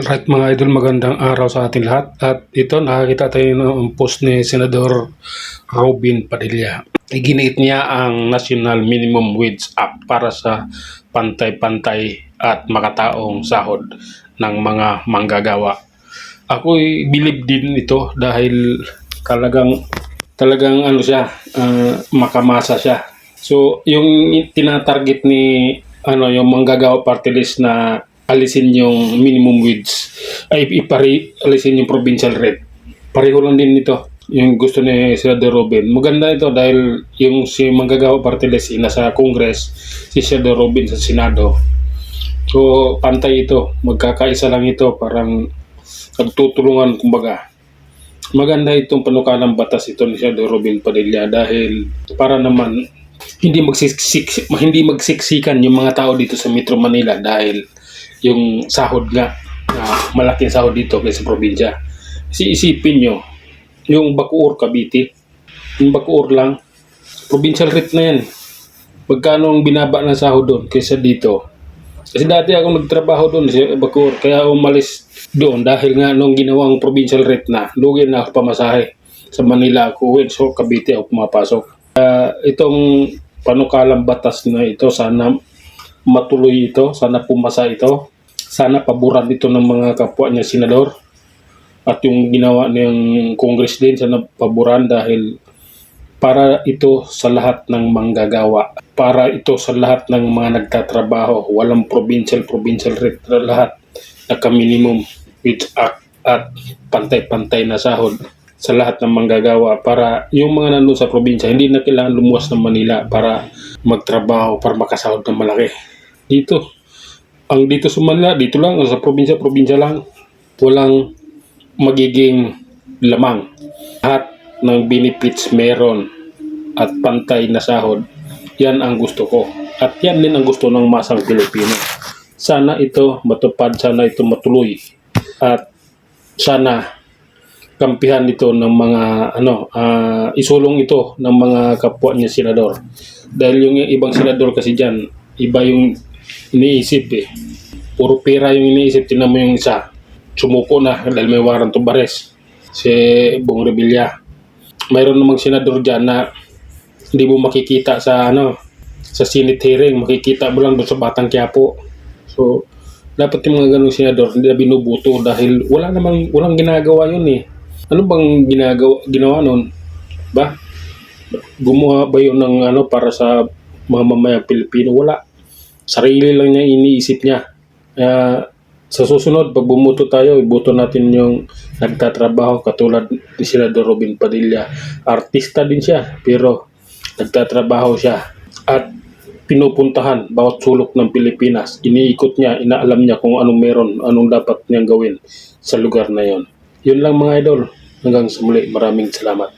Alright mga idol, magandang araw sa ating lahat. At ito, nakakita tayo ng post ni Senador Robin Padilla. Iginiit niya ang National Minimum Wage Act para sa pantay-pantay at makataong sahod ng mga manggagawa. Ako'y believe din ito dahil talagang ano siya, makamasa siya. So, yung tinatarget ni yung manggagawa party list na alisin yung minimum wage ay alisin yung provincial rate. Pareho lang din ito yung gusto ni Senador Robin. Maganda ito dahil yung si manggagawa party list nasa Congress, si Senador Robin sa Senado. So pantay ito, magkakaisa lang ito, parang nagtutulungan kumbaga. Maganda itong panukalang batas ito ni Senador Robin Padilla dahil para naman hindi magsiksikan yung mga tao dito sa Metro Manila dahil yung sahod nga, malaking sahod dito kaysa probinsya. Kasi isipin nyo, yung Bacoor, Cavite, yung Bacoor lang, provincial rate na yan. Magkano ang binaba ng sahod doon kaysa dito? Kasi dati ako nagtrabaho doon sa Bacoor, kaya umalis doon dahil nga nung ginawang provincial rate na, lugi na ako pamasahe. Sa Manila ako, so Cavite ako pumapasok. Itong panukalang batas na ito, sana matuloy ito, sana pumasa ito, sana paboran ito ng mga kapwa niya senador at yung ginawa ng Congress din sana paboran dahil para ito sa lahat ng manggagawa, para ito sa lahat ng mga nagtatrabaho, walang provincial rate, lahat naka-minimum wage act at pantay-pantay na sahod sa lahat ng manggagawa para yung mga nandun sa probinsya hindi na kailangan lumuwas ng Manila para magtrabaho, para makasahod ng malaki. Dito sa Manila, dito lang, sa probinsya lang, walang magiging lamang. Lahat ng benefits meron at pantay na sahod. Yan ang gusto ko. At yan din ang gusto ng masang Pilipino. Sana ito matupad, sana ito matuloy. At sana kampihan ito ng mga isulong ito ng mga kapwa niya senador. Dahil yung ibang senador kasi diyan, iba yung iniisip puro pera yung iniisip. Tingnan mo yung isa, sumuko na dahil may warrant of arrest, si Bong Revilla. Mayroon namang senador diyan na hindi mo makikita sa sa Senate hearing, makikita mo lang doon sa Batang Quiapo. So dapat yung mga ganung senador hindi na binubuto dahil walang ginagawa yun Ano bang ginawa nun? Ba? Gumawa ba yun ng para sa mga mamayang Pilipino? Wala. Sarili lang niya iniisip niya. Sa susunod, pag bumuto tayo, iboto natin yung nagtatrabaho katulad ni Senador Robin Padilla. Artista din siya, pero nagtatrabaho siya. At pinupuntahan bawat sulok ng Pilipinas. Iniikot niya, inaalam niya kung anong meron, anong dapat niyang gawin sa lugar na yon. Yun lang mga idol. Hanggang sa muli, maraming salamat.